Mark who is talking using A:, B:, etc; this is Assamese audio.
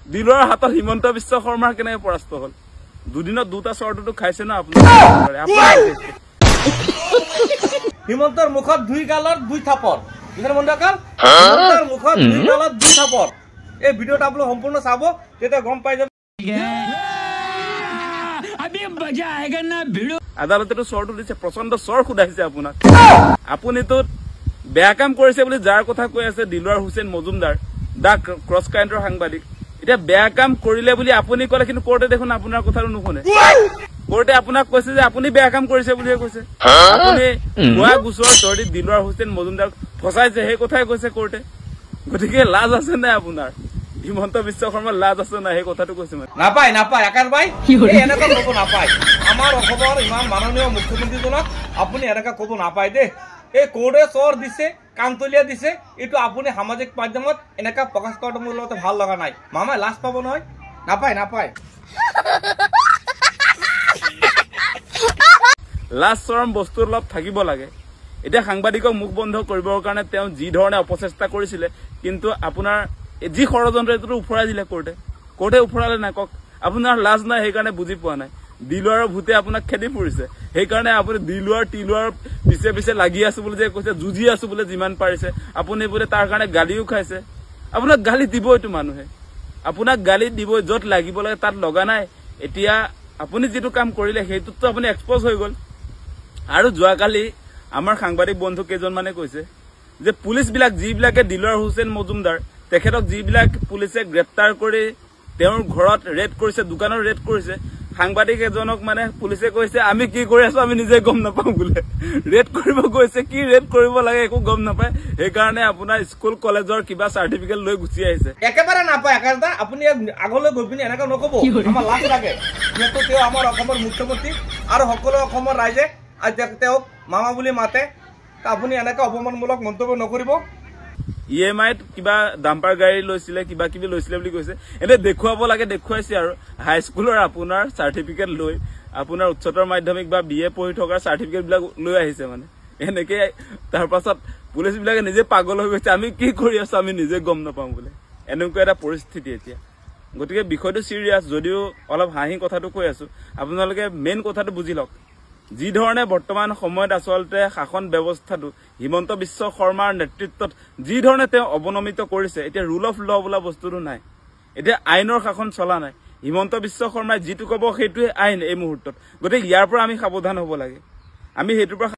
A: দিলৰ হাতত হিমন্ত বিশ্ব শৰ্মাৰ কেনেকৈ পৰাস্ত হ'ল দুদিনত দুটা চৰ্টটো খাইছে না আপুনি
B: হিমন্তৰ মুখত দুই গালৰ দুই থাপৰ বুজিলে মণ্ডকাল হিমন্তৰ মুখত দুই গালৰ দুই থাপৰ এই ভিডিঅ'টো আপুনি সম্পূৰ্ণ চাব তেতিয়া গম পাই যাব
C: अभी मजा आएगा ना भिड़ो
A: আদালতেটো চৰটো দিছে প্ৰচণ্ড চৰ খুদাইছে আপোনাক আপুনিতো বেয়া কাম কৰিছে বুলি যাৰ কথা কৈ আছে দিলৱাৰ হুছেইন মজুমদাৰ দা ক্ৰছ কাৰেণ্টৰ সাংবাদিক এটা বেয়া কাম কৰিলে বুলি আপুনি ক'লে কিন্তু কোৰ্টে দেখোন আপোনাৰ কথাটো নুশুনে কোৰ্টে আপোনাক কৈছে যে আপুনি বেয়া কাম কৰিছে বুলিহে কৈছে আপুনি গোৱা গোচৰ ধৰি দিলৱাৰ হুছেইন মজুমদাৰক ফচাইছে সেই কথাই কৈছে কোৰ্টে গতিকে লাজ আছে নাই আপোনাৰ হিমন্ত বিশ্ব শৰ্মাৰ লাজ আছে না সেই কথাটো কৈছে মানে
B: নাপায় নাপায় আকাশ ভাই এনেকা ক'ব নাপায় আমাৰ অসমৰ ইমান মাননীয় মুখ্যমন্ত্ৰীজনক আপুনি এনেকা ক'ব নাপায় দেই এই কোৰ্টে চৰ দিছে কামতলীয়া দিছে এইটো আপুনি সামাজিক মাধ্যমত এনেকা প্ৰকাশ কৰাটো মোৰ লগতে ভাল লগা নাই মামাই লাজ পাব নহয় নাপায় নাপায়
A: লাজ চৰম বস্তু অলপ থাকিব লাগে এতিয়া সাংবাদিকক মুখ বন্ধ কৰিবৰ কাৰণে তেওঁ যি ধৰণে অপচেষ্টা কৰিছিলে কিন্তু আপোনাৰ যি ষড়যন্ত্ৰ এইটো উফৰাই দিলে কোৰ্টে উফৰালে নাই কওক আপোনাৰ লাজ নাই সেইকাৰণে বুজি পোৱা নাই দিলৱাৰৰ ভূতে আপোনাক খেদি ফুৰিছে সেইকাৰণে আপুনি দিলৱাৰ টিলৱাৰ পিছে পিছে লাগি আছো বুলি যে কৈছে যুঁজি আছো বোলে যিমান পাৰিছে আপুনি বোলে তাৰ কাৰণে গালিও খাইছে আপোনাক গালি দিব এইটো মানুহে আপোনাক গালি দিব য'ত লাগিব লাগে তাত লগা নাই এতিয়া আপুনি যিটো কাম কৰিলে সেইটোতো আপুনি এক্সপ'জ হৈ গ'ল আৰু যোৱাকালি আমাৰ সাংবাদিক বন্ধু কেইজনমানে কৈছে যে পুলিচবিলাক যিবিলাকে দিলৱাৰ হুছেইন মজুমদাৰ তেখেতক যিবিলাক পুলিচে গ্ৰেপ্তাৰ কৰি তেওঁৰ ঘৰত ৰেড কৰিছে দোকানত ৰেড কৰিছে সাংবাদিক এজনক মানে পুলিচে কৈছে আমি কি কৰি আছো আমি নিজে গম নাপাওঁ বোলে ৰেড কৰিব গৈছে কি ৰেড কৰিব লাগে একো গম নাপায় সেইকাৰণে আপোনাৰ স্কুল কলেজৰ কিবা চাৰ্টিফিকেট লৈ গুচি আহিছে
B: একেবাৰে নাপায় আকাশদা আপুনি আগলৈ গৈ পিনি এনেকা নক'ব আমাৰ লাজ লাগে যিহেতু তেওঁ আমাৰ অসমৰ মুখ্যমন্ত্ৰী আৰু সকলো অসমৰ ৰাইজে তেওঁক মামা বুলি মাতে আপুনি এনেকা অপমানমূলক মন্তব্য নকৰিব
A: EMIত কিবা ডাম্পাৰ গাড়ী লৈছিলে কিবা কিবি লৈছিলে বুলি কৈছে এনে দেখুৱাব লাগে দেখুৱাইছে আৰু হাইস্কুলৰ আপোনাৰ চাৰ্টিফিকেট লৈ আপোনাৰ উচ্চতৰ মাধ্যমিক বা BA পঢ়ি থকাৰ চাৰ্টিফিকেট বিলাক লৈ আহিছে মানে এনেকে তাৰ পাছত পুলিচ বিলাকে নিজে পাগল হৈ গৈছে আমি কি কৰি আছো আমি নিজে গম নাপাওঁ বোলে এনেকুৱা এটা পৰিস্থিতি এতিয়া গতিকে বিষয়টো চিৰিয়াছ যদিও অলপ হাঁহি কথাটো কৈ আছো আপোনালোকে মেইন কথাটো বুজি লওক যি ধৰণে বৰ্তমান সময়ত আচলতে শাসন ব্যৱস্থাটো হিমন্ত বিশ্ব শৰ্মাৰ নেতৃত্বত যি ধৰণে তেওঁ অৱনমিত কৰিছে এতিয়া ৰুল অফ ল বোলা বস্তুটো নাই এতিয়া আইনৰ শাসন চলা নাই হিমন্ত বিশ্ব শৰ্মাই যিটো ক'ব সেইটোৱে আইন এই মুহূৰ্তত গতিকে ইয়াৰ পৰা আমি সাৱধান হ'ব লাগে আমি সেইটোৰ পৰা